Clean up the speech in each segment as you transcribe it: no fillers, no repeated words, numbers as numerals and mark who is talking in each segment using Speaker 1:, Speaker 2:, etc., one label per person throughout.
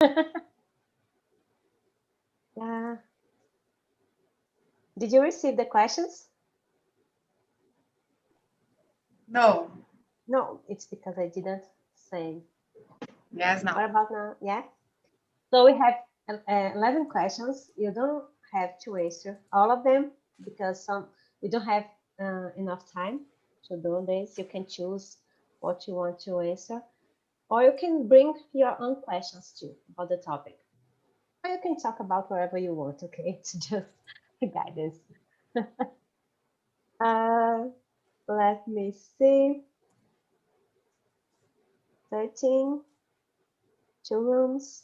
Speaker 1: Uh, did you receive the questions?
Speaker 2: No.
Speaker 1: No, it's because I didn't say.
Speaker 2: Yes, no.
Speaker 1: What about now? Yeah. So we have 11 questions. You don't have to answer all of them because we don't have enough time to do this. You can choose what you want to answer, or you can bring your own questions too about the topic. Or you can talk about whatever you want. Okay, it's just guidance. uh, let me see. 13, 2 rooms.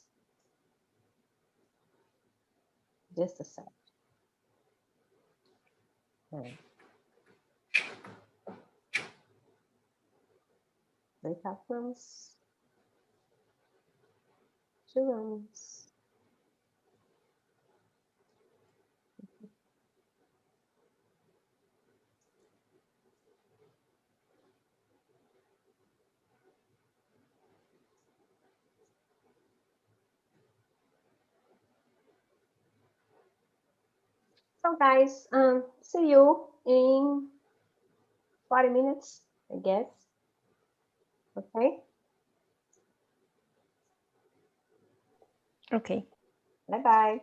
Speaker 1: Just a sec. Right. Breakout rooms, 2 rooms. So guys, see you in 40 minutes, I guess. Okay.
Speaker 3: Okay.
Speaker 1: Bye bye.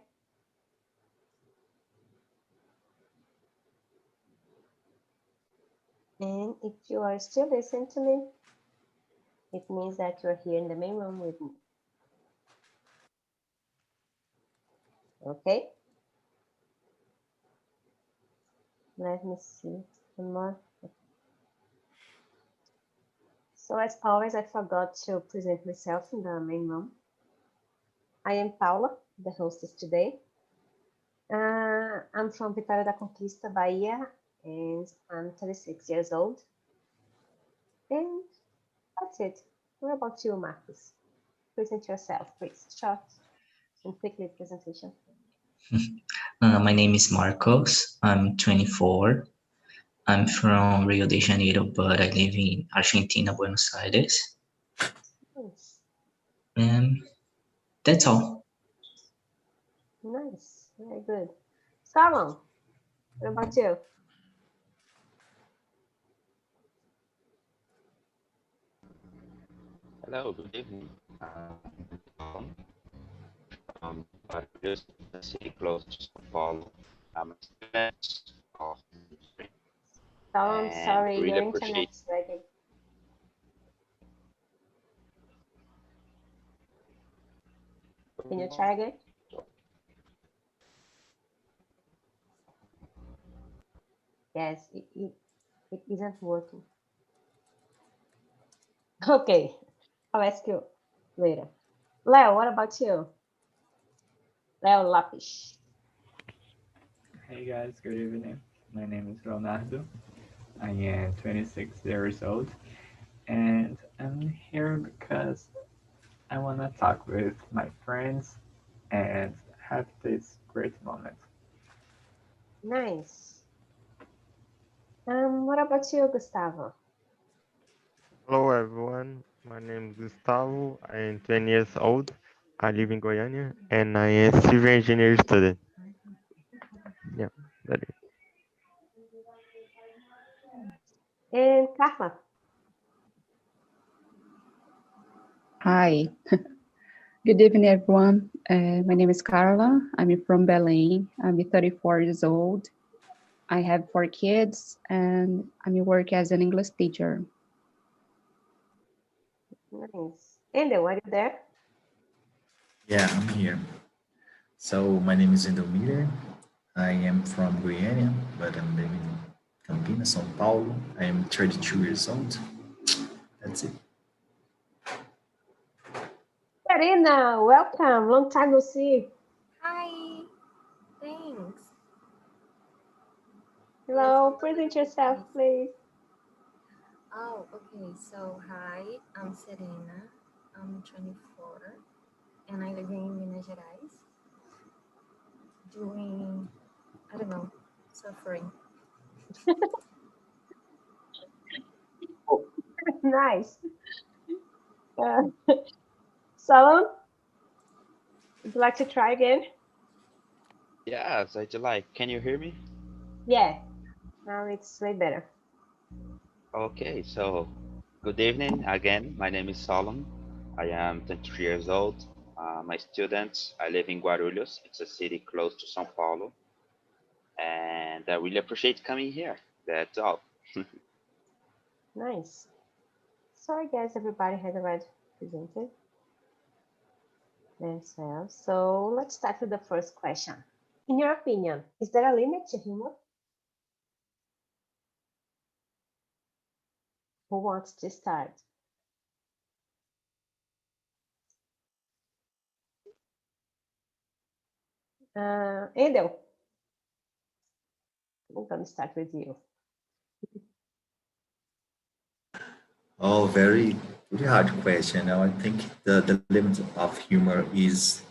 Speaker 1: And if you are still listening to me, it means that you're here in the main room with me. Okay. Let me see one more. So as always, I forgot to present myself in the main room. I am Paula, the hostess today. I'm from Vitória da Conquista, Bahia, and I'm 36 years old. And that's it. What about you, Marcus? Present yourself, please. Short and quickly presentation.
Speaker 4: My name is Marcos. I'm 24. I'm from Rio de Janeiro, but I live in Argentina, Buenos Aires.
Speaker 1: Nice.
Speaker 4: And that's all.
Speaker 1: Nice. Very good. Salon, what about you?
Speaker 5: Hello, good evening. Barrios, the city close to São Paulo. I'm a student of industry
Speaker 1: Salon,
Speaker 5: and
Speaker 1: sorry, your
Speaker 5: really appreciate.
Speaker 1: internet's lagging. Can you try again? Yes, it isn't working. Okay, I'll ask you later. Leo, what about you? Leo Lapis.
Speaker 6: Hey guys, good evening. My name is Leonardo. I am 26 years old and I'm here because I want to talk with my friends and have this great moment.
Speaker 1: Nice. What about you, Gustavo?
Speaker 7: Hello everyone, my name is Gustavo. I am 20 years old. I live in Goiânia and I am civil engineer student. Yeah, that is.
Speaker 1: And Carla.
Speaker 3: Hi. Good evening, everyone. My name is Carla. I'm from Belém. I'm 34 years old. I have 4 kids, and I work as an English teacher.
Speaker 1: Nice. And are you there?
Speaker 8: Yeah, I'm here. So my name is Endomir. I am from Goiânia, but I'm living in Campinas, São Paulo. I am 32 years old. That's it.
Speaker 1: Karina, welcome. Long time no see.
Speaker 9: Hi, thanks.
Speaker 1: Hello, present yourself, please.
Speaker 9: Oh, okay. So, hi, I'm Serena. I'm 24 and I live in Minas Gerais. Doing, I don't know, suffering.
Speaker 1: Nice. Salon? Would you like to try again?
Speaker 5: Yes, I do like. Can you hear me?
Speaker 1: Yeah, now it's way better.
Speaker 5: Okay, so good evening again. My name is Solon. I am 23 years old. I'm a student. I live in Guarulhos. It's a city close to São Paulo. And I really appreciate coming here. That's all.
Speaker 1: Nice. So I guess everybody has already presented themselves. So let's start with the first question. In your opinion, is there a limit to humor? Who wants to start? Edel, I'm going to start with you.
Speaker 8: Oh, very hard question. Now, I think the limit of humor is,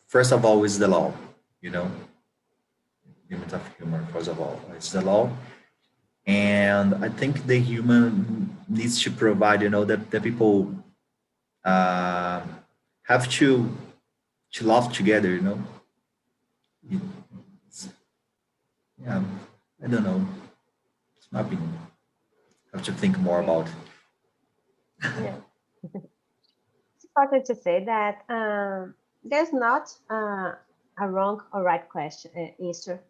Speaker 8: first of all, is the law, you know, limit of humor, first of all, it's the law. And I think the human needs to provide, that the people uh, have to laugh together, It's, yeah, I don't know. It's my opinion. Have to think more about it.
Speaker 1: Yeah. It's important to say that there's not a wrong or right question answer.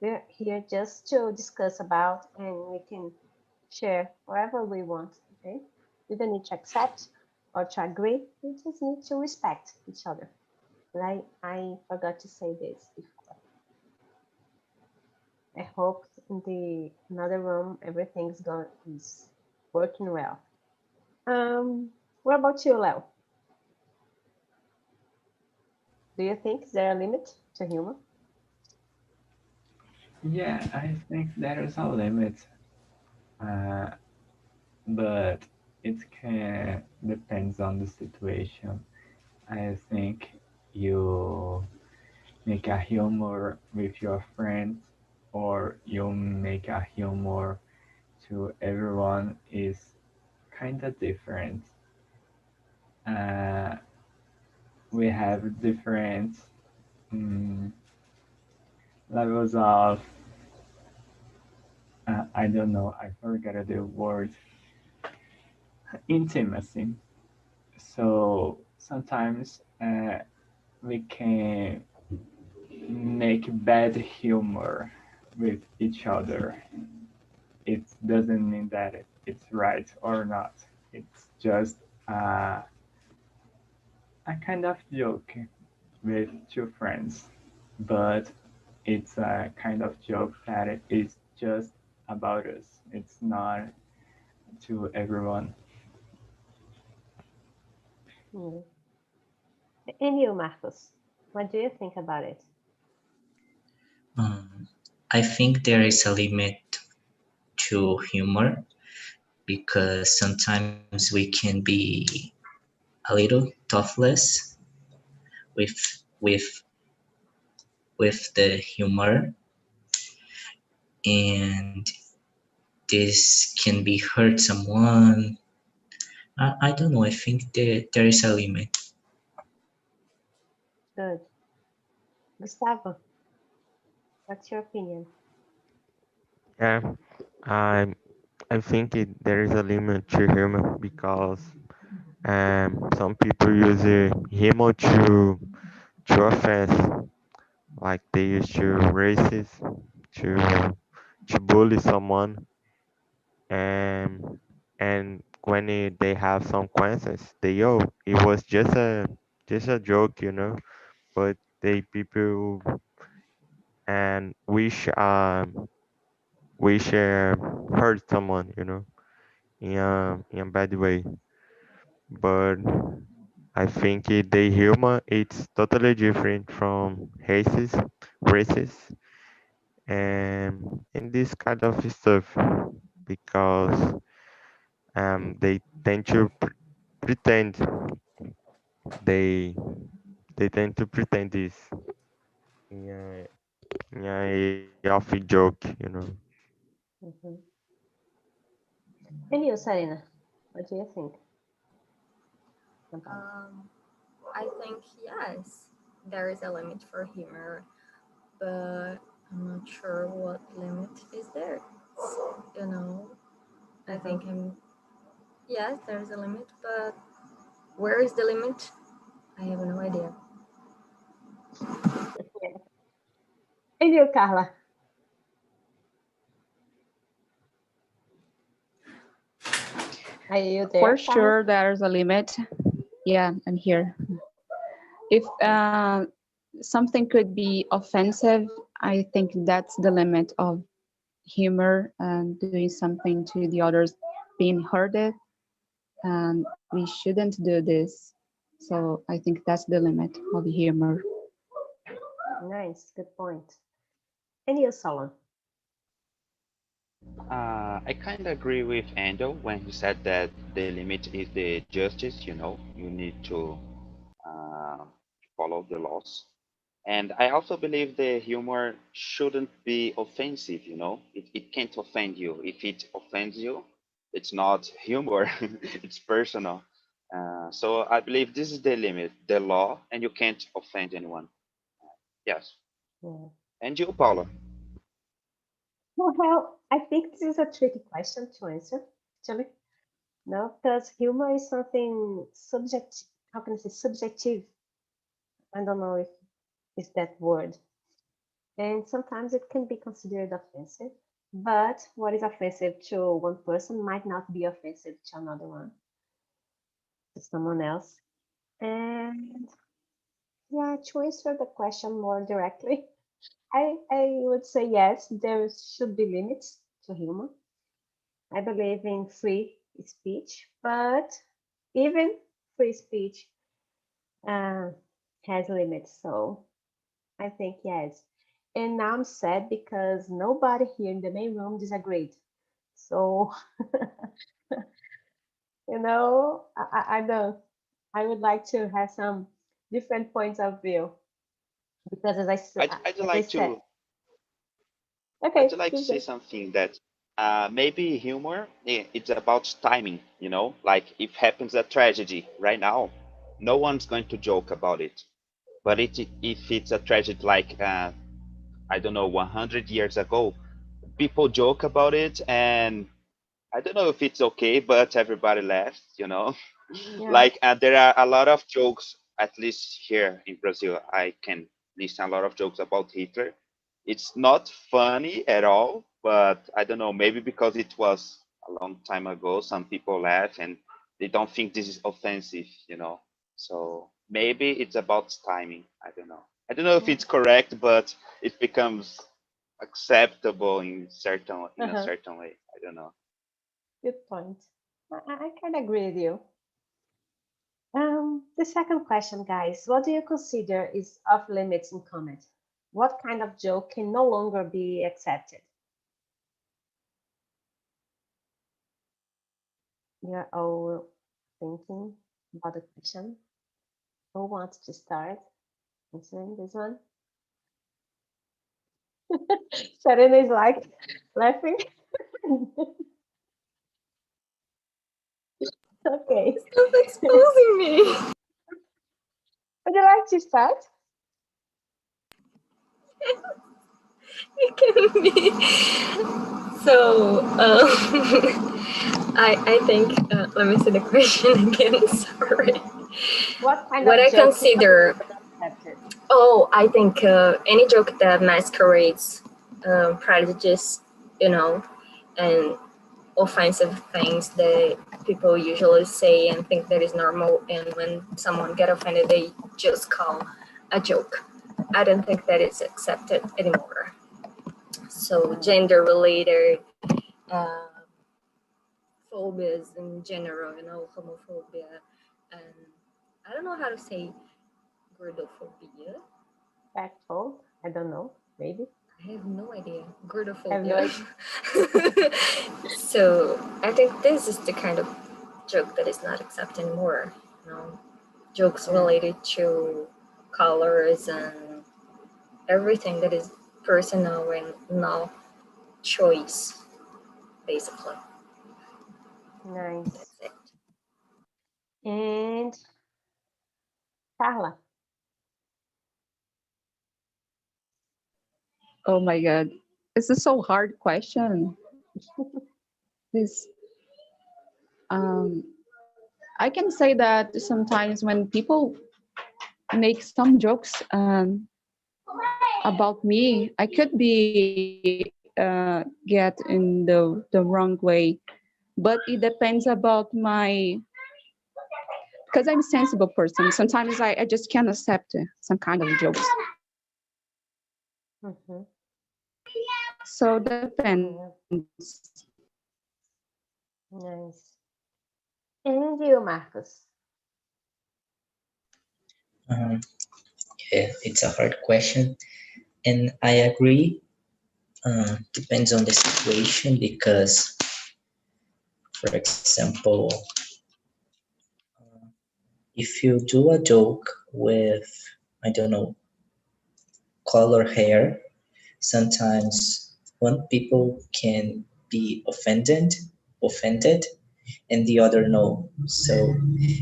Speaker 1: We're here just to discuss about, and we can share whatever we want. Okay, we don't need to accept or to agree. We just need to respect each other. Right? I forgot to say this before. I hope in the another room everything's is working well. What about you, Leo? Do you think is there a limit to humor?
Speaker 6: Yeah, I think there is a limit, but it can depends on the situation. I think you make a humor with your friends, or you make a humor to everyone is kind of different. Uh, we have different mm, levels of I don't know, I forgot the word, intimacy. So sometimes we can make bad humor with each other. It doesn't mean that it's right or not. It's just a kind of joke with two friends, but it's a kind of joke that is just about us. It's not to everyone.
Speaker 1: Mm. And you, Marcos, what do you think about it?
Speaker 4: I think there is a limit to humor because sometimes we can be a little thoughtless with with with the humor, and this can be hurt someone. I don't know. I think there is a limit.
Speaker 1: Good. Gustavo, what's your opinion?
Speaker 7: Yeah, I I think there is a limit to humor because some people use humor to offense, like they used to racist, to to bully someone, and when they have some consequences, they it was just a joke, but they people and wish hurt someone, in a bad way. But I think the humor it's totally different from races, and this kind of stuff because they tend to pretend they they tend to pretend this in a off joke.
Speaker 1: Mhm. And you, Sarina, what do you think about it?
Speaker 9: I think yes, there is a limit for humor, but I'm not sure what limit is there. You know, I think yes, there's a limit, but where is the limit? I have no idea.
Speaker 1: And you, Carla? Are you there?
Speaker 3: For sure, there's a limit. Yeah, I'm here. If something could be offensive, I think that's the limit of humor and doing something to the others being hurted. And we shouldn't do this. So I think that's the limit of humor.
Speaker 1: Nice, good point. And you, Solon?
Speaker 5: I kind of agree with Ando when he said that the limit is the justice, you know, you need to uh, follow the laws. And I also believe the humor shouldn't be offensive, you know, it can't offend you. If it offends you, it's not humor, it's personal. So I believe this is the limit, the law, and you can't offend anyone. Yes.
Speaker 1: Yeah.
Speaker 5: And you, Paula?
Speaker 1: Well, I think this is a tricky question to answer, actually. No, because humor is something subject. How can I say subjective? I don't know if it's that word. And sometimes it can be considered offensive. But what is offensive to one person might not be offensive to another one, to someone else. And yeah, to answer the question more directly, I would say yes, there should be limits to humor. I believe in free speech, but even free speech uh, has limits. So I think yes. And now I'm sad because nobody here in the main room disagreed. So, I don't. I would like to have some different points of view because
Speaker 5: I'd
Speaker 1: as I
Speaker 5: like
Speaker 1: said,
Speaker 5: to
Speaker 1: okay,
Speaker 5: I'd like to
Speaker 1: please
Speaker 5: say
Speaker 1: go.
Speaker 5: something that maybe humor it's about timing, you know, like if happens a tragedy right now, no one's going to joke about it. But if it's a tragedy like I don't know 100 years ago, people joke about it, and I don't know if it's okay, but everybody laughs, you know.
Speaker 1: Yeah.
Speaker 5: Like there are a lot of jokes, at least here in Brazil, I can listen a lot of jokes about Hitler. It's not funny at all, but I don't know, maybe because it was a long time ago, some people laugh and they don't think this is offensive, you know. So maybe it's about timing. I don't know. I don't know if
Speaker 1: Yeah.
Speaker 5: it's correct, but it becomes acceptable in a
Speaker 1: Uh-huh.
Speaker 5: certain way. I don't know.
Speaker 1: Good point. I can agree with you. The second question, guys, what do you consider is off limits in comedy? What kind of joke can no longer be accepted? You're all thinking about the question. Who wants to start answering this one? Serena is like laughing. Okay.
Speaker 9: Stop exposing me.
Speaker 1: Would you like to start?
Speaker 9: It can be. So, I think, let me see the question again, sorry.
Speaker 1: What kind
Speaker 9: What
Speaker 1: of
Speaker 9: I
Speaker 1: joke
Speaker 9: consider,
Speaker 1: accepted?
Speaker 9: oh, I think any joke that masquerades prejudice, you know, and offensive things that people usually say and think that is normal, and when someone get offended, they just call a joke. I don't think that is accepted anymore. So gender related phobias in general, you know, homophobia, and I don't know how to say gordophobia.
Speaker 1: Factful? I don't know. Maybe.
Speaker 9: I have no idea.
Speaker 1: I have no
Speaker 9: Gordophobia. So I think this is the kind of joke that is not accepted anymore. You know, jokes related to colors and everything that is personal and not choice, basically.
Speaker 1: Nice.
Speaker 9: That's it.
Speaker 1: And Carla.
Speaker 3: Oh my God. This is so hard question. This, um, I can say that sometimes when people make some jokes about me, I could be get in the wrong way, but it depends about my, because I'm a sensible person. Sometimes I just can't accept some kind of jokes.
Speaker 1: Mhm.
Speaker 3: So depends.
Speaker 1: Nice. And you, Marcos?
Speaker 4: Um, yeah, it's a hard question, and I agree. Depends on the situation because, for example, if you do a joke with, I don't know, color hair, sometimes one people can be offended, and the other no. So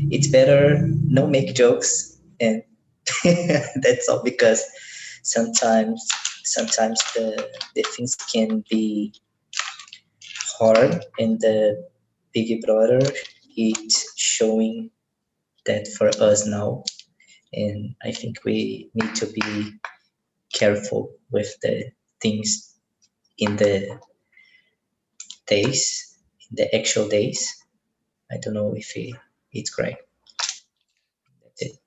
Speaker 4: it's better no make jokes, and that's all, because sometimes sometimes the things can be hard, and the Big Brother it's showing that for us now, and I think we need to be careful with the things in the days, in the actual days. I don't know if it's correct. That's it.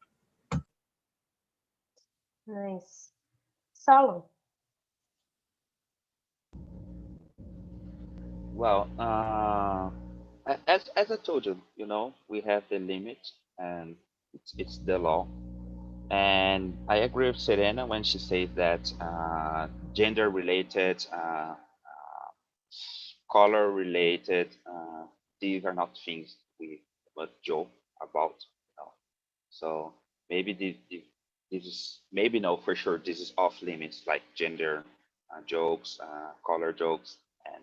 Speaker 1: Nice. Solon.
Speaker 5: Well, as I told you, we have the limit, and it's the law. And I agree with Serena when she says that gender-related, color-related, these are not things we must joke about. So maybe this is, maybe no, for sure this is off limits, like gender jokes, color jokes, and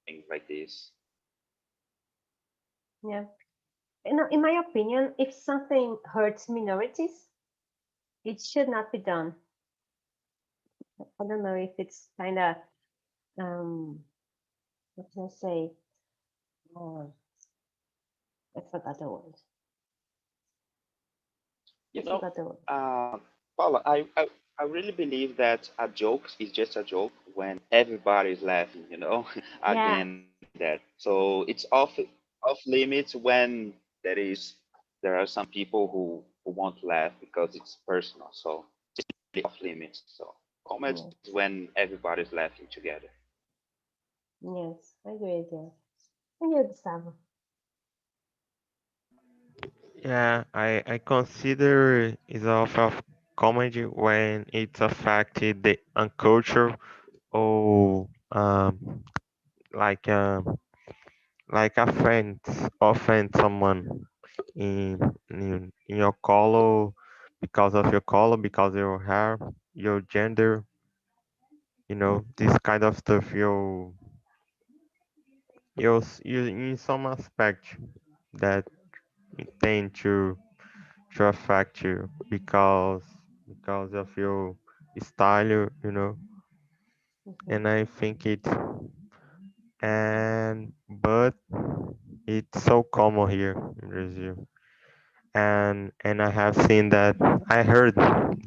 Speaker 5: things like this.
Speaker 1: Yeah. In my opinion, if something hurts minorities, it should not be done. I don't know if it's kind of, what can I say? Oh, I forgot the word.
Speaker 5: You
Speaker 1: I
Speaker 5: know,
Speaker 1: forgot the word.
Speaker 5: Paula, I really believe that a joke is just a joke when everybody is laughing,
Speaker 1: Yeah.
Speaker 5: again that. So it's off limits when there are some people who won't laugh because it's personal. So it's really off limits. So comedy
Speaker 1: Yeah.
Speaker 5: is when everybody's laughing together.
Speaker 1: Yes, I agree with you. And you, Gustavo?
Speaker 7: Yeah, I consider it's of comedy when it's affected the culture or like like offend someone in your color, because of your color, because of your hair, your gender, this kind of stuff. You in some aspect that it tend to affect you because of your style,
Speaker 1: Mhm.
Speaker 7: and I think but it's so common here in Brazil. And I have seen that, I heard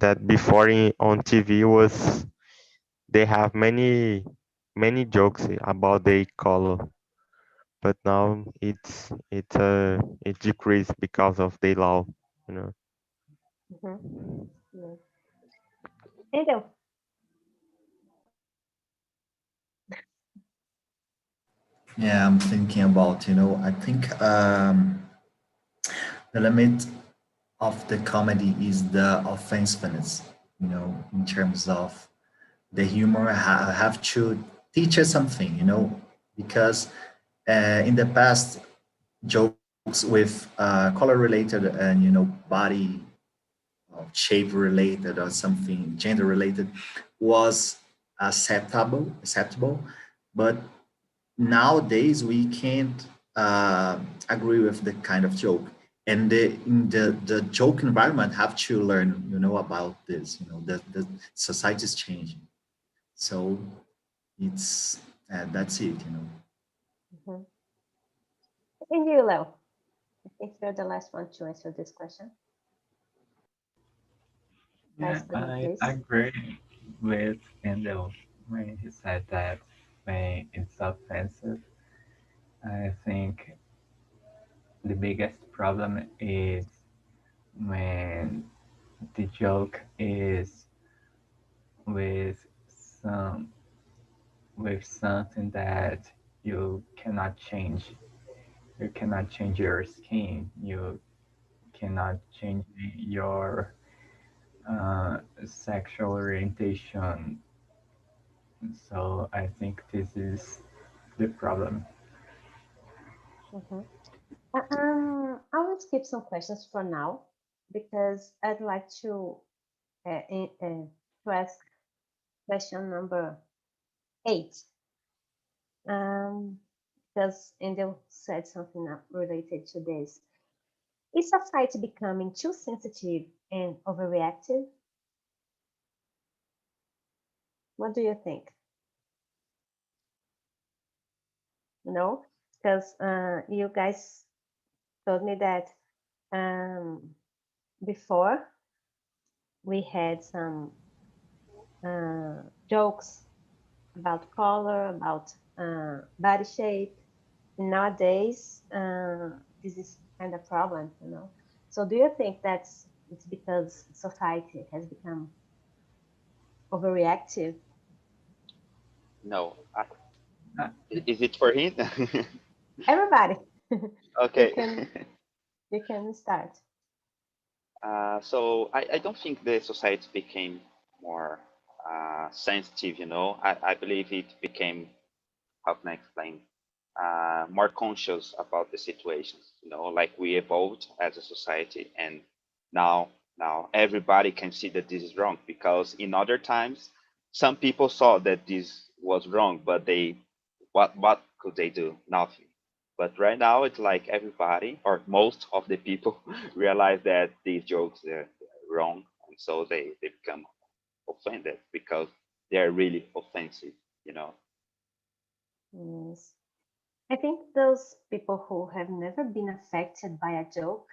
Speaker 7: that before on TV was, they have many jokes about the color, but now it decreased because of the law, you know.
Speaker 1: Mhm. Yeah. Então,
Speaker 8: Yeah, I'm thinking about, I think the limit of the comedy is the offensiveness, in terms of the humor have to teach us something, because in the past, jokes with color related and, body shape related or something gender related was acceptable, but nowadays we can't agree with the kind of joke. and in the joke environment have to learn, about this, the society is changing. So it's that's it.
Speaker 1: Mhm. And you, Leo? I think you're the last one to answer this question.
Speaker 6: Yeah,
Speaker 1: Last but not
Speaker 6: I
Speaker 1: least.
Speaker 6: agree with Endo when he said that when it's offensive. I think the biggest problem is when the joke is with some with something that you cannot change. You cannot change your skin. You cannot change your sexual orientation. So I think this is the problem.
Speaker 1: Mhm. I will skip some questions for now because I'd like to ask question number 8. Because Angel said something related to this. Is society becoming too sensitive and overreactive? What do you think? No, because you guys told me that before we had some jokes about color, about body shape. Nowadays, this is kind of problem. So do you think it's because society has become overreactive?
Speaker 5: No.
Speaker 6: Uh,
Speaker 5: Is it for him?
Speaker 1: Everybody, you
Speaker 5: Okay.
Speaker 1: can start.
Speaker 5: So I don't think the society became more sensitive, I believe it became, how can I explain, more conscious about the situations, like we evolved as a society, and now now everybody can see that this is wrong, because in other times some people saw that this was wrong, but they, what could they do? Nothing. But right now it's like everybody or most of the people realize that these jokes are wrong, and so they become offended because they're really offensive.
Speaker 1: Yes. I think those people who have never been affected by a joke,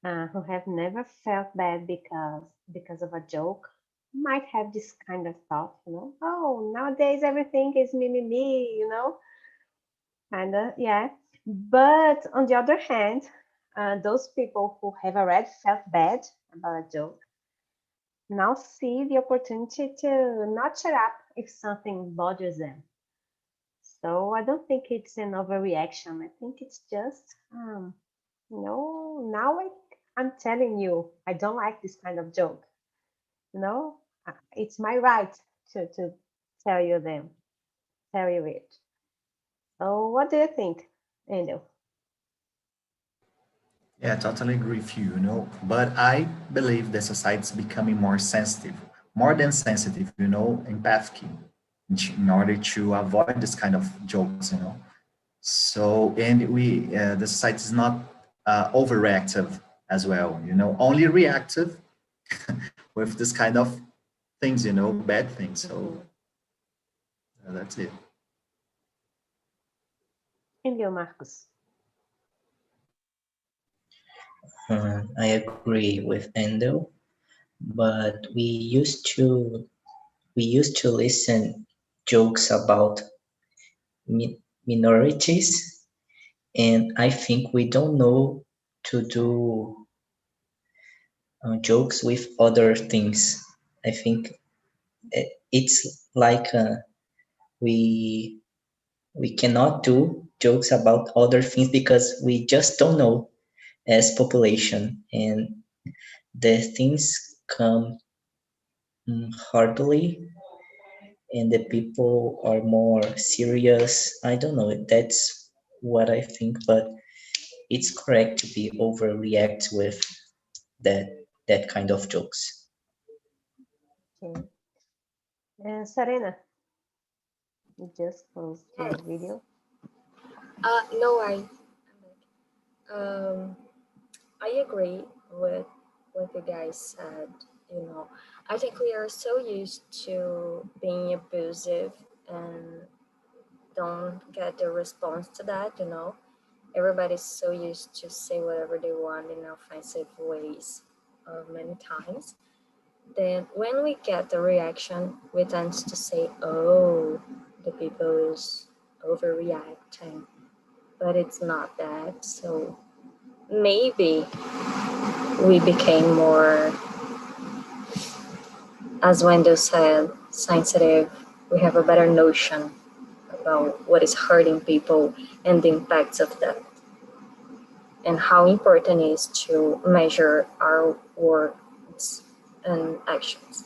Speaker 1: who have never felt bad because of a joke, might have this kind of thought. Oh, nowadays everything is me, kind of, yeah. But on the other hand, those people who have already felt bad about a joke now see the opportunity to not shut up if something bothers them. So I don't think it's an overreaction. I think it's just, now I'm telling you, I don't like this kind of joke. It's my right to tell you it. So what do you think, Angel?
Speaker 8: Yeah, totally agree with you. But I believe the society is becoming more sensitive, more than sensitive, empathic, in order to avoid this kind of jokes. So, and the society is not overreactive as well, only reactive with this kind of things, bad things. So that's it.
Speaker 1: And you, Marcos?
Speaker 4: I agree with Endo, but we used to listen jokes about minorities, and I think we don't know to do jokes with other things. I think it's like we we cannot do jokes about other things because we just don't know as population, and the things come hardly, and the people are more serious. I don't know. That's what I think, but it's correct to be overreact with that that kind of jokes.
Speaker 1: Okay. And Serena, you just closed your video.
Speaker 9: No worries. Um, I agree with what you guys said. I think we are so used to being abusive and don't get the response to that. Everybody's so used to say whatever they want in offensive ways many times. Then when we get the reaction, we tend to say, oh, the people is overreacting, but it's not that. So maybe we became more, as Wendell said, sensitive. We have a better notion about what is hurting people and the impacts of that, and how important it is to measure our words and actions.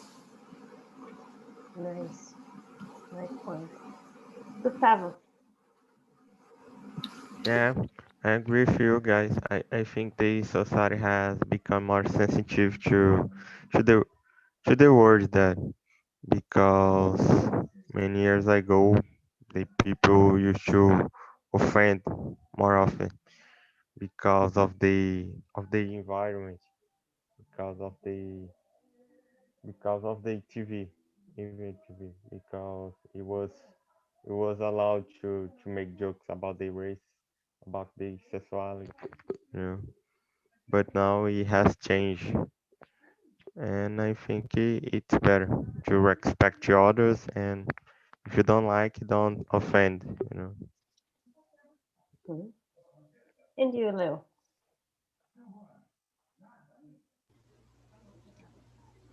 Speaker 1: Nice. Nice point. Gustavo.
Speaker 7: Yeah, I agree with you guys. I think the society has become more sensitive to the to the words that because many years ago the people used to offend more often because of the environment, because of the TV, even TV, because it was allowed to make jokes about the race, about the sexuality, you know. But now it has changed, and I think it's better to respect the others, and if you don't like, don't offend, you know.
Speaker 1: Mhm. And you, Leo.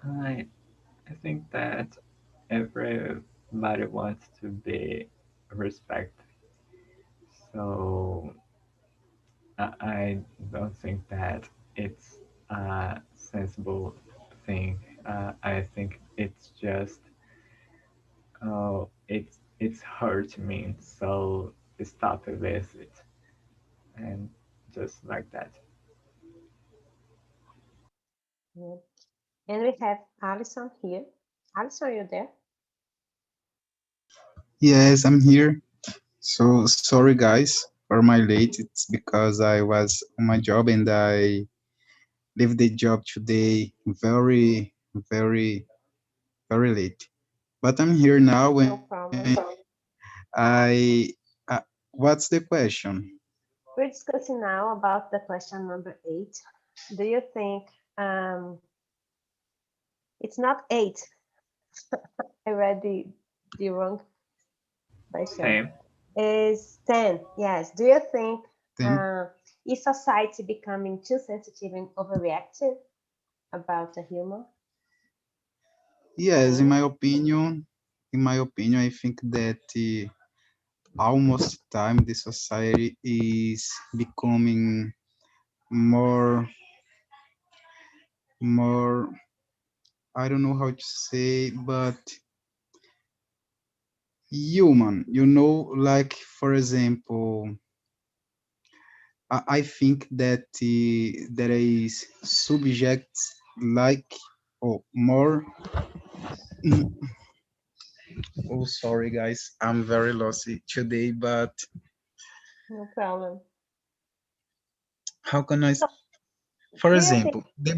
Speaker 6: I I think that everybody wants to be respected. So I don't think that it's a sensible thing. I think it's just it's hurt me. So stop with it, and just like that.
Speaker 1: Yeah. And we have Alison here. Alison, are you there?
Speaker 10: Yes, I'm here. So sorry, guys, for my late. It's because I was on my job and I leave the job today very, very, very late. But I'm here now
Speaker 1: No
Speaker 10: and
Speaker 1: problem.
Speaker 10: I. What's the question?
Speaker 1: We're discussing now about the question number 8. Do you think it's not 8? I read the wrong question.
Speaker 6: Same.
Speaker 1: Is 10? Yes. Do you think
Speaker 10: Then
Speaker 1: is society becoming too sensitive and overreactive about the humor?
Speaker 10: yes,
Speaker 1: 10.
Speaker 10: in my opinion, I think that almost time the society is becoming more, more. I don't know how to say, but human. Like for example, I think that there is subjects like or more. Oh, sorry, guys, I'm very lossy today. But
Speaker 1: No problem.
Speaker 10: how can I?
Speaker 1: So,
Speaker 10: For
Speaker 1: do you think?
Speaker 10: example, the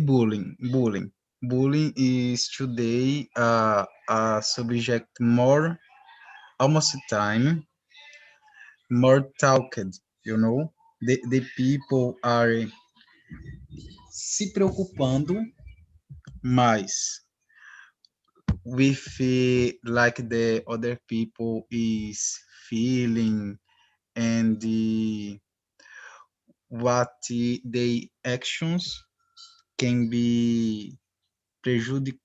Speaker 10: bullying is today a subject more almost time more talked. The people are se preocupando mais with like the other people is feeling and what the actions can be prejudi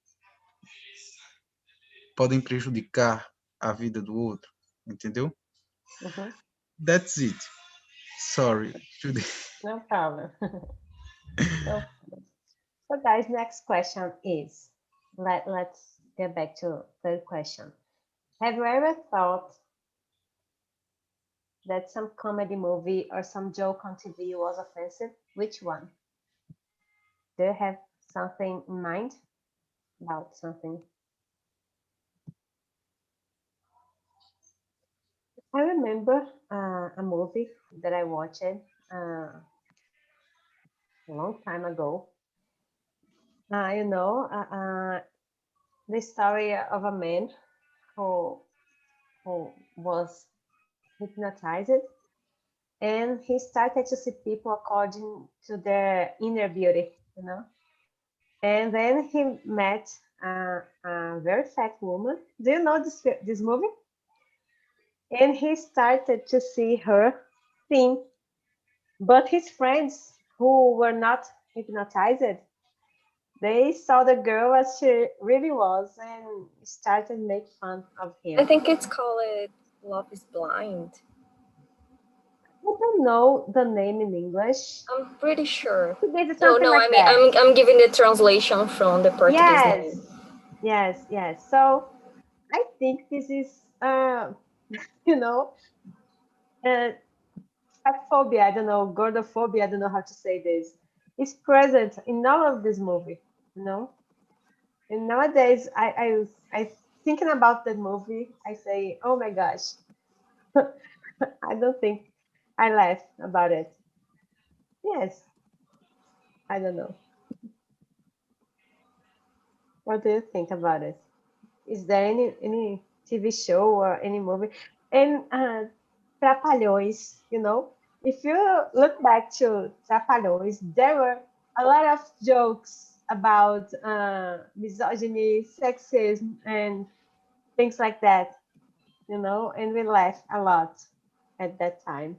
Speaker 10: podem prejudicar a vida do outro, entendeu?
Speaker 1: Mhm.
Speaker 10: That's it. Sorry. Today.
Speaker 1: No problem. No problem. So, guys, next question is let's get back to third question. Have you ever thought that some comedy movie or some joke on TV was offensive? Which one? Do you have something in mind about something? I remember a movie that I watched a long time ago. You know, the story of a man who was hypnotized, and he started to see people according to their inner beauty, you know. And then he met a very fat woman. Do you know this movie? And he started to see her thin, but his friends who were not hypnotized, they saw the girl as she really was and started make fun of
Speaker 9: I
Speaker 1: him.
Speaker 9: think it's called Love is Blind.
Speaker 1: I don't know the name in English.
Speaker 9: I'm pretty sure.
Speaker 1: This is
Speaker 9: No,
Speaker 1: something
Speaker 9: no,
Speaker 1: like
Speaker 9: I mean
Speaker 1: that.
Speaker 9: I'm giving the translation from the Portuguese
Speaker 1: Yes,
Speaker 9: name.
Speaker 1: yes, yes. So I think this is, you know, uh, fat phobia. I don't know, gordophobia. I don't know how to say this. It's present in all of this movie, you know. And nowadays, I thinking about the movie. I say, oh my gosh, I don't think I laugh about it. Yes, I don't know. What do you think about it? Is there any TV show or any movie? And Trapalhões, you know, if you look back to Trapalhões, there were a lot of jokes about misogyny, sexism, and things like that, you know, and we laughed a lot at that time.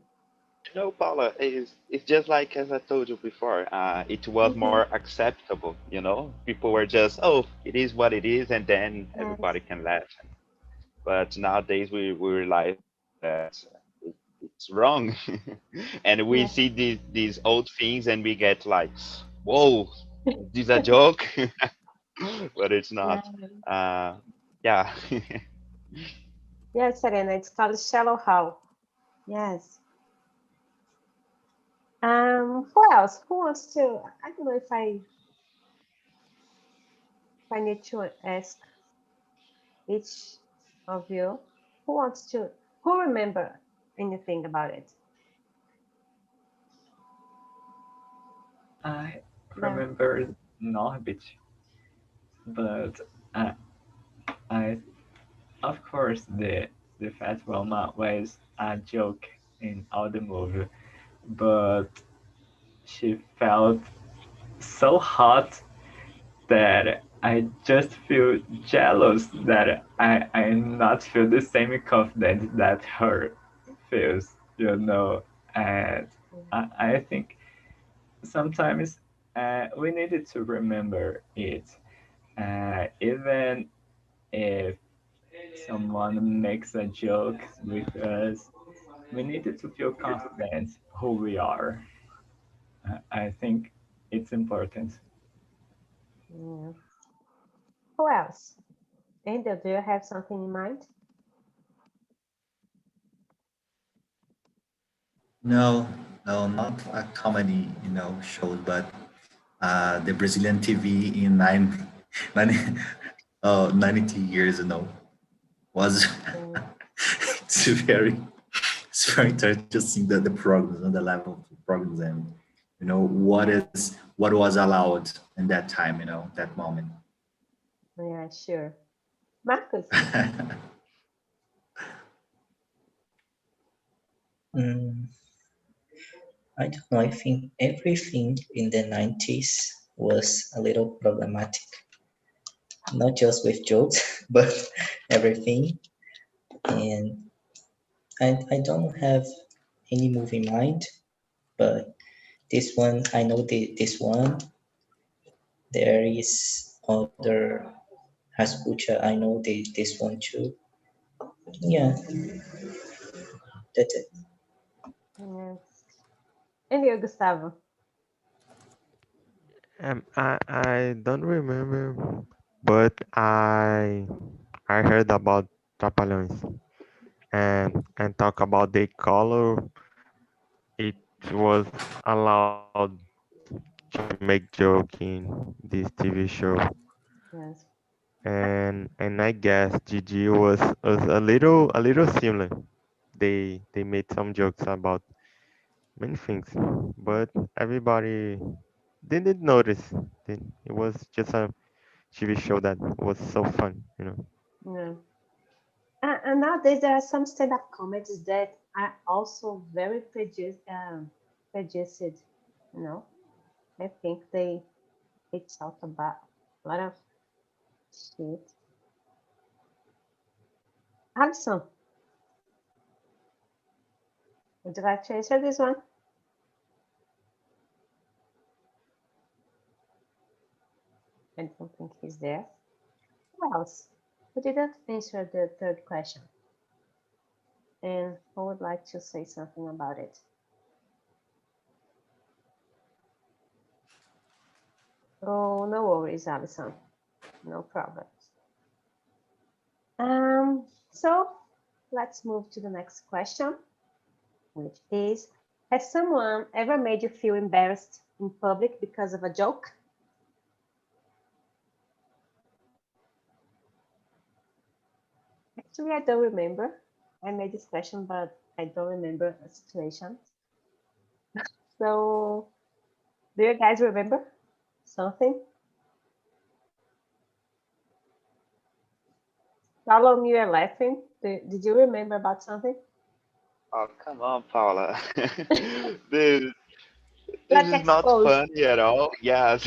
Speaker 5: No, Paula, it's just like as I told you before. It was
Speaker 1: Hmm.
Speaker 5: more acceptable, you know. People were just, oh, it is what it is, and then
Speaker 1: Yes.
Speaker 5: everybody can laugh. But nowadays we realize that it's wrong, and we
Speaker 1: Yeah.
Speaker 5: see these old things, and we get like, whoa, this a joke, but it's
Speaker 1: Yeah.
Speaker 5: not. Uh, yeah.
Speaker 1: Yes, Serena, it's called Shallow Hal. Yes. Who else? Who wants to? I don't know if I need to ask each of you. Who wants to? Who remember anything about it?
Speaker 6: I
Speaker 1: No.
Speaker 6: remember Norbit, but I, I of course the fat Roma was a joke in all the movie, but she felt so hot that I just feel jealous that I not feel the same confidence that her feels, you know. And I think sometimes we needed to remember it, even if someone makes a joke with us, we needed to feel confident who we are. I think it's important.
Speaker 1: Yeah. Who else? Angel, do you have something in mind?
Speaker 8: No, no, not a comedy, show, but the Brazilian TV in 90, 90 years, was
Speaker 1: Mm,
Speaker 8: it's very interesting that the programs and the level of the programs and
Speaker 1: yeah.
Speaker 8: what was allowed in that time, that moment.
Speaker 1: Yeah. Sure. Marcus.
Speaker 4: Mm, I don't know. I think everything in the 90s was a little problematic, not just with jokes, but everything. And I don't have any movie in mind, but this one, I know this one. There is other Rasputia, I know this one too. Yeah, that's it.
Speaker 1: Yes. And you, Gustavo?
Speaker 7: I don't remember, but I heard about Trapalhões and talk about the color. It was allowed to make joke in this TV show,
Speaker 1: Yes.
Speaker 7: and I guess Gigi was a little similar. They made some jokes about many things, but everybody didn't notice. It was just a TV show that was so fun, you know.
Speaker 1: Yeah. And nowadays there are some stand-up comedies that are also very produced. You know, I think they talk about a lot of shit. Alison, would you like to answer this one? I don't think he's there. Who else? Who didn't answer the third question? And who would like to say something about it? Oh, no worries, Alison. No problem. So let's move to the next question, which is, has someone ever made you feel embarrassed in public because of a joke? Actually, I don't remember. I made this question, but I don't remember a situation. So, do you guys remember something? How long you are laughing? Did you remember about something?
Speaker 5: Oh, come on, Paula. This this
Speaker 1: Let's
Speaker 5: is not
Speaker 1: expose.
Speaker 5: funny at all. Yes.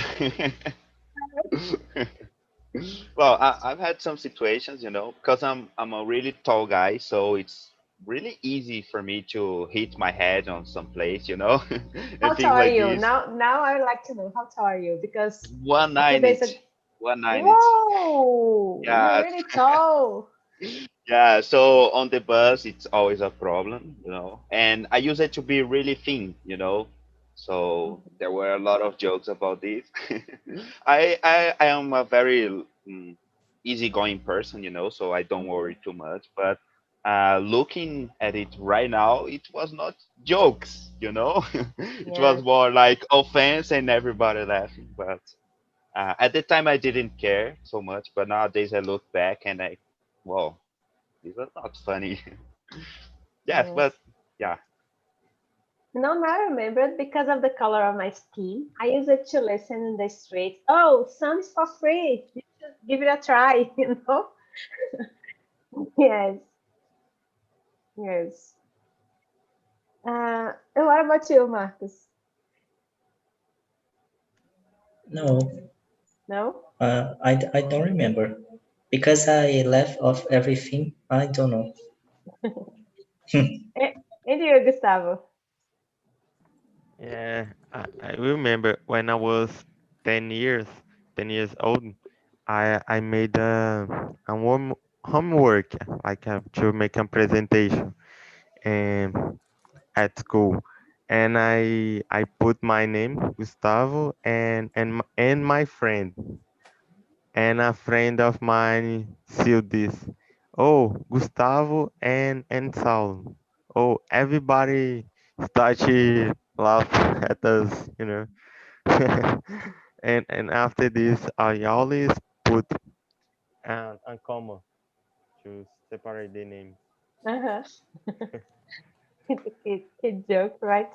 Speaker 5: Well, I've had some situations, because I'm a really tall guy, so it's really easy for me to hit my head on some place,
Speaker 1: How
Speaker 5: and
Speaker 1: tall
Speaker 5: things
Speaker 1: are
Speaker 5: like
Speaker 1: you?
Speaker 5: this.
Speaker 1: Now I would like to know how tall are you, because a few
Speaker 5: 190,
Speaker 1: days ago.
Speaker 5: 190.
Speaker 1: Whoa, you're
Speaker 5: Yeah,
Speaker 1: really tall.
Speaker 5: yeah. So on the bus, it's always a problem, and I use it to be really thin. So there were a lot of jokes about this. I am a very easygoing person, so I don't worry too much. But looking at it right now, it was not jokes. It
Speaker 1: Yeah.
Speaker 5: was more like offense and everybody laughing. But at the time, I didn't care so much. But nowadays, I look back and well, this was not funny. Yes, but
Speaker 1: Yes.
Speaker 5: yeah.
Speaker 1: No, now I remembered because of the color of my skin. I use it to listen in the street. Oh, sun is for free. You should give it a try, you know? Yes, yes. And what about you, Marcus?
Speaker 4: No,
Speaker 1: No?
Speaker 4: I don't remember because I left off everything. I don't know.
Speaker 1: And you, Gustavo?
Speaker 7: Yeah, I remember when I was 10 years, 10 years old, I made a homework, like I have to make a presentation and at school. And I put my name, Gustavo, and my friend. And a friend of mine sealed this. Oh, Gustavo and Saul. Oh, everybody started laugh at us. And after this, I always put an comma to separate the names.
Speaker 1: Uh-huh. It's a kid joke, right?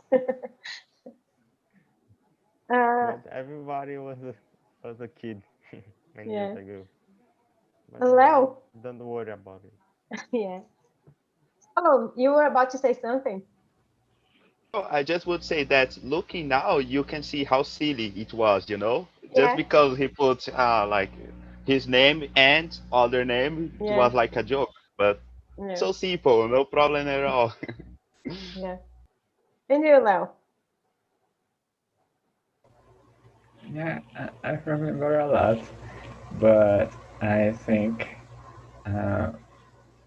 Speaker 1: uh,
Speaker 7: But everybody was a kid many years
Speaker 1: yeah.
Speaker 7: ago. But now,
Speaker 1: Leo?
Speaker 7: don't worry about it.
Speaker 1: Yeah. Oh, you were about to say something.
Speaker 5: Oh, I just would say that looking now, you can see how silly it was. Just
Speaker 1: Yeah,
Speaker 5: because he put like his name and other name, it
Speaker 1: yeah,
Speaker 5: was like a joke. But
Speaker 1: yeah,
Speaker 5: so simple, no problem at all.
Speaker 1: yeah. And you, Leo?
Speaker 6: Yeah, I remember a lot, but I think uh,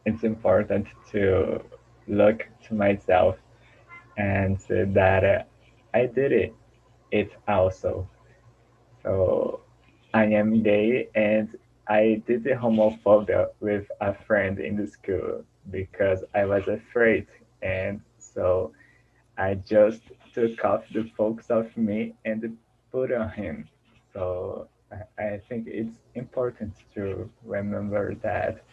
Speaker 6: it's important to look to myself and say that I did it also. So I am gay and I did the homophobia with a friend in the school because I was afraid. And so I just took off the focus of me and put on him. So I think it's important to remember that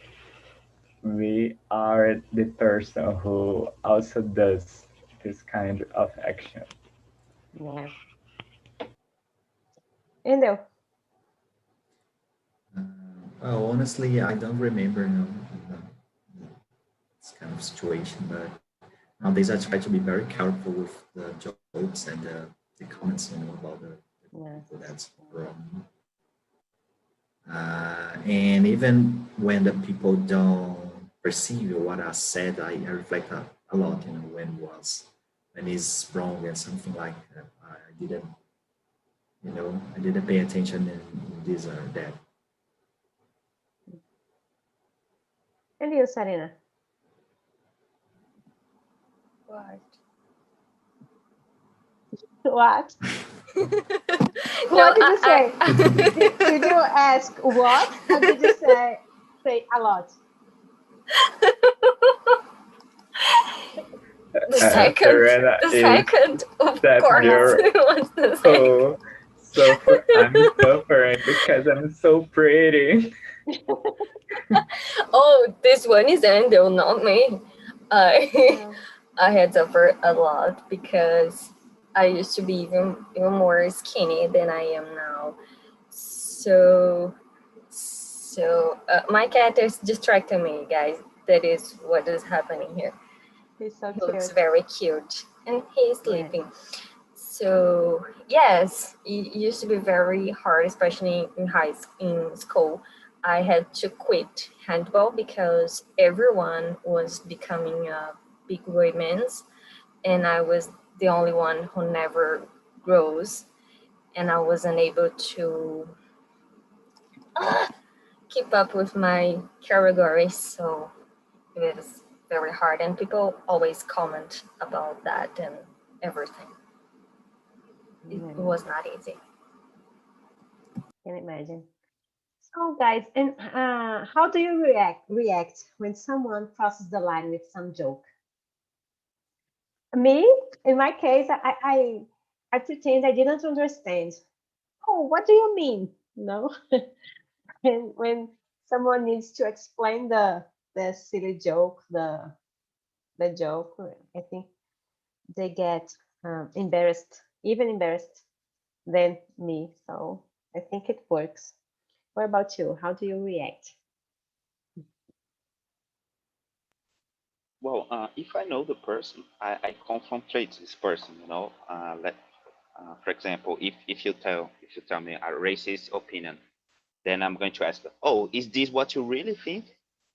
Speaker 6: we are the person who also does this kind of action.
Speaker 1: Yeah. Endo.
Speaker 8: Well, honestly, I don't remember this kind of situation, but nowadays I try to be very careful with the jokes and the comments, about the
Speaker 1: Yeah.
Speaker 8: people that's wrong. And even when the people don't perceive what I said, I reflect a lot, when it's wrong and something like that. I didn't, I didn't pay attention in this or that.
Speaker 1: And you, Sarina?
Speaker 9: What?
Speaker 1: What?
Speaker 9: No,
Speaker 1: What did you say? Did you ask what? Or did you say a lot?
Speaker 9: The second,
Speaker 6: Serena
Speaker 9: the
Speaker 6: is
Speaker 9: second, of
Speaker 6: that
Speaker 9: course.
Speaker 6: girl.
Speaker 9: What's the second?
Speaker 6: Oh, I'm suffering because I'm so pretty.
Speaker 9: Oh, this one is Endo, not me.
Speaker 1: Yeah.
Speaker 9: I had suffered a lot because I used to be even more skinny than I am now. So my cat is distracting me, guys. That is what is happening here.
Speaker 1: He's so
Speaker 9: He looks
Speaker 1: cute.
Speaker 9: very cute, and he's
Speaker 1: Yeah.
Speaker 9: sleeping. So yes, it used to be very hard, especially in school. I had to quit handball because everyone was becoming big women's, and I was the only one who never grows, and I wasn't able to keep up with my category. So it was very hard, and people always comment about that and everything. It
Speaker 1: Yeah.
Speaker 9: was not easy.
Speaker 1: Can imagine. So, guys, and how do you react when someone crosses the line with some joke? Me, in my case, I pretend I didn't understand. Oh, what do you mean? No, and when someone needs to explain the silly joke, the joke, I think they get embarrassed, even embarrassed than me. So I think it works. What about you? How do you react?
Speaker 5: Well, if I know the person, I confrontate this person. For example, if you tell me a racist opinion, then I'm going to ask, oh, is this what you really think?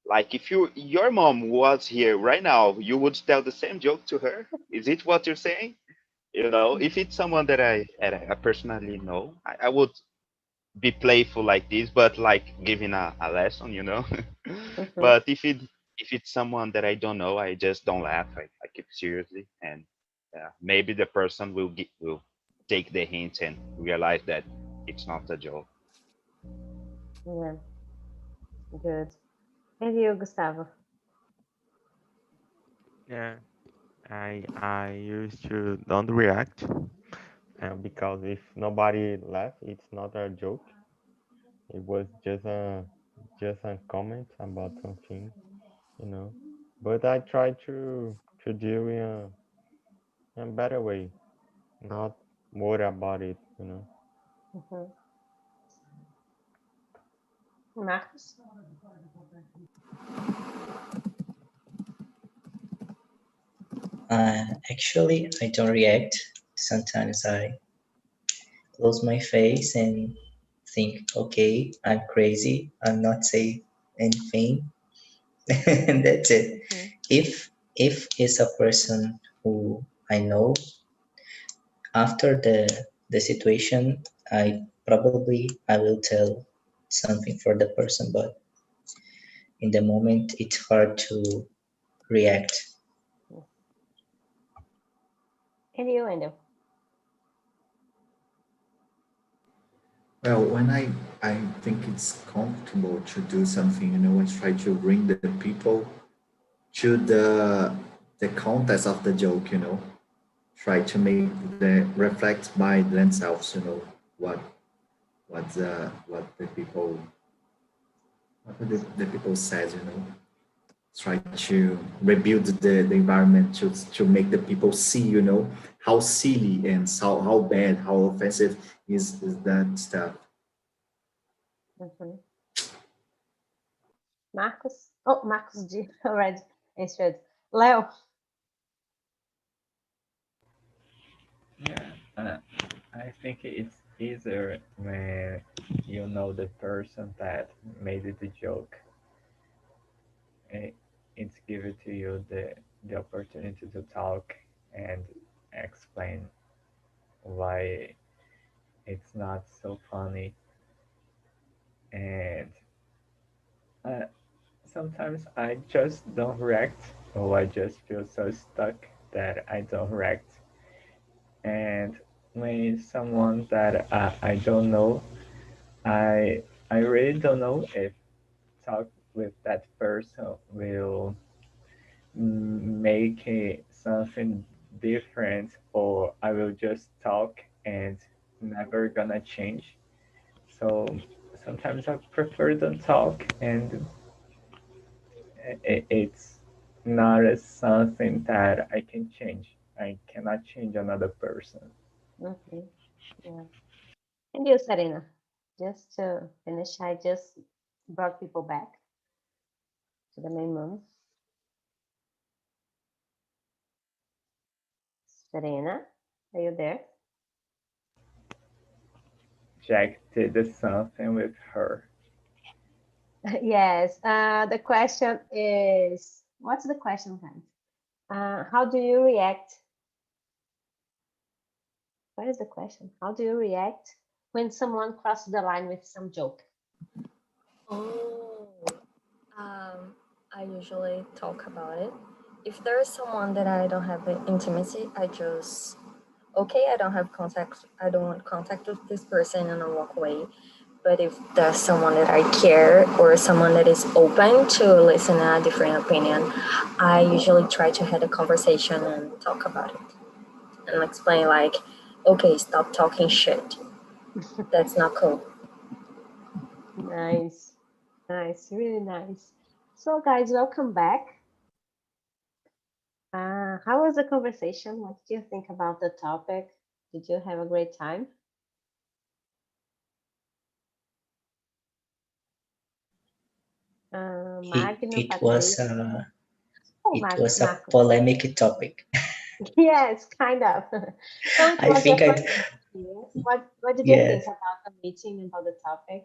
Speaker 5: Like if your mom was here right now, you would tell the same joke to her? Is it what you're saying? If it's someone that I personally know, I would be playful like this, but like giving a lesson.
Speaker 1: Mhm.
Speaker 5: But if it's someone that I don't know, I just don't laugh. I keep seriously, and maybe the person will take the hint and realize that it's not a joke.
Speaker 1: Yeah, good. And you, Gustavo?
Speaker 7: Yeah, I used to don't react, because if nobody laughs, it's not a joke. It was just a comment about something, you know. But I try to deal in a better way, not worry about it.
Speaker 1: Mhm. Marcos?
Speaker 4: Actually, I don't react. Sometimes I close my face and think, okay, I'm crazy. I'm not saying anything, and that's it.
Speaker 1: Mhm.
Speaker 4: If it's a person who I know, after the situation, I will tell something for the person, but in the moment, it's hard to react.
Speaker 1: And you, Endo?
Speaker 8: Well, when I think it's comfortable to do something, I try to bring the people to the context of the joke, try to make the reflect by themselves, what what the people what the people says. try to rebuild the environment to make the people see, you know, how silly and how bad, how offensive is that stuff.
Speaker 1: Mhm. Marcos? Oh, Marcos did already answered. Leo?
Speaker 6: Yeah, I think it's easier when you know the person that made the joke. It, it's given to you the opportunity to talk and explain why it's not so funny. And uh, sometimes I just don't react, or I just feel so stuck that I don't react. And when someone that I don't know, I really don't know if talk with that person will make something different, or I will just talk and never gonna change. So sometimes I prefer don't talk, and it's not as something that I can change. I cannot change another person.
Speaker 1: Okay. Yeah. And you, Serena? Just to finish, I just brought people back to the main room. Serena, are you there?
Speaker 6: Jack did something with her.
Speaker 1: Yes. The question is, what's the question, guys? How do you react? What is the question? How do you react when someone crosses the line with some joke?
Speaker 9: Oh, I usually talk about it. If there is someone that I don't have an intimacy, I just, okay, I don't have contact, I don't want contact with this person and I walk away. But if there's someone that I care or someone that is open to listen to a different opinion, I usually try to have a conversation and talk about it and explain like, okay, stop talking shit. That's not cool.
Speaker 1: Nice. Nice. Really nice. So, guys, welcome back. How was the conversation? What did you think about the topic? Did you have a great time? Magno,
Speaker 4: It was
Speaker 1: Patrice.
Speaker 4: a
Speaker 1: Oh,
Speaker 4: it was a
Speaker 1: Marco.
Speaker 4: polemic topic.
Speaker 1: Yes, kind of. So it
Speaker 4: I
Speaker 1: was your
Speaker 4: think
Speaker 1: first
Speaker 4: I
Speaker 1: experience. What did you think
Speaker 4: yes.
Speaker 1: about the meeting, about the topic?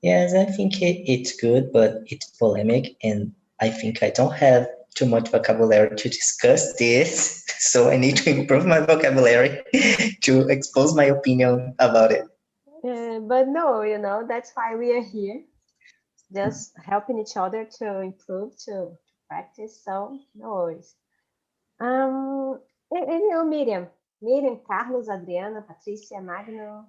Speaker 4: Yes, I think it's good, but it's polemic, and I think I don't have too much vocabulary to discuss this, so I need to improve my vocabulary to expose my opinion about it.
Speaker 1: But no, that's why we are here, just helping each other to improve, to practice. So no worries. Miriam, Carlos, Adriana, Patricia, Magno,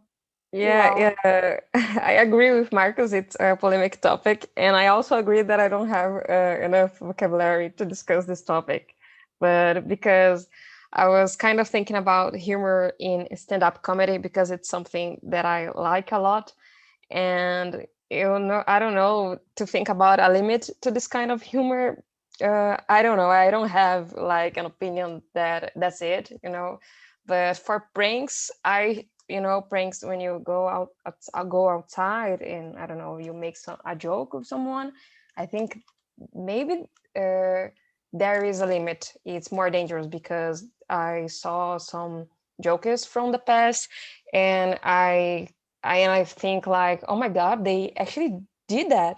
Speaker 1: you
Speaker 11: Yeah,
Speaker 1: all.
Speaker 11: yeah, I agree with Marcus. It's a polemic topic, and I also agree that I don't have enough vocabulary to discuss this topic. But because I was kind of thinking about humor in stand-up comedy because it's something that I like a lot, and I don't know to think about a limit to this kind of humor. I don't know. I don't have like an opinion that that's it, But for pranks, pranks when you go outside and I don't know, you make a joke with someone. I think maybe there is a limit. It's more dangerous because I saw some jokes from the past, and I think like, oh my God, they actually did that,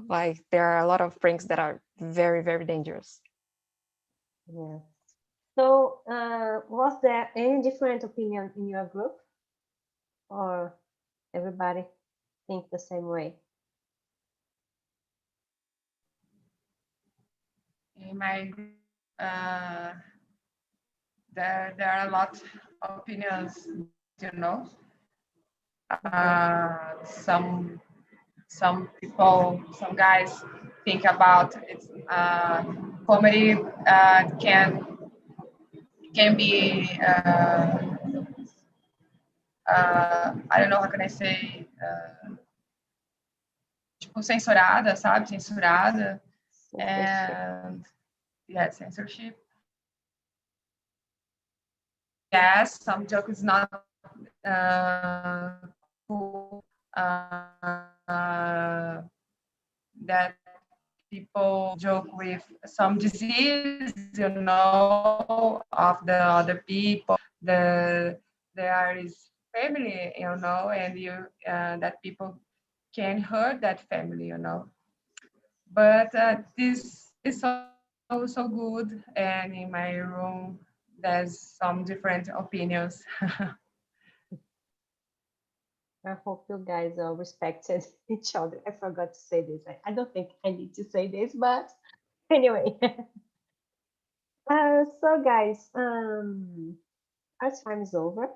Speaker 11: like there are a lot of pranks that are very, very dangerous.
Speaker 1: Yeah. So, was there any different opinion in your group, or everybody think the same way?
Speaker 2: In my group, there are a lot of opinions, you know. Some people, some guys think about it's comedy can be I don't know how can I say tipo censurada, sabe? Censurada.
Speaker 1: Censorship.
Speaker 2: And yeah, censorship. Yes, some joke is not cool. That people joke with some disease, you know, of the other people. There is family, you know, and you that people can hurt that family, you know. But this is so good, and in my room there's some different opinions.
Speaker 1: I hope you guys all respected each other. I forgot to say this. I don't think I need to say this, but anyway. So guys, our time is over.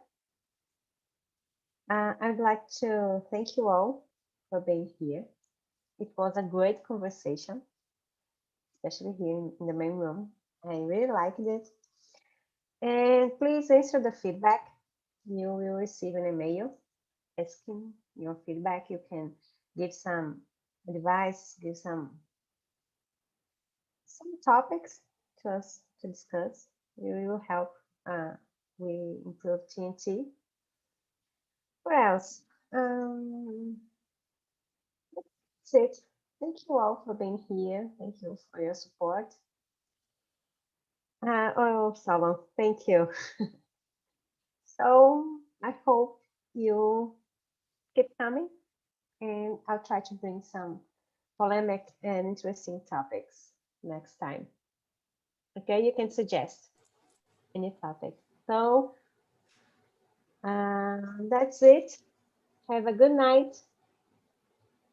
Speaker 1: I'd like to thank you all for being here. It was a great conversation, especially here in the main room. I really liked it. And please answer the feedback. You will receive an email asking your feedback. You can give some advice, give some topics to us to discuss. We will help we improve TNT. What else? That's it. Thank you all for being here. Thank you for your support. Oh, Salon, thank you. So I hope you keep coming, and I'll try to bring some polemic and interesting topics next time. Okay, you can suggest any topic. So that's it. Have a good night.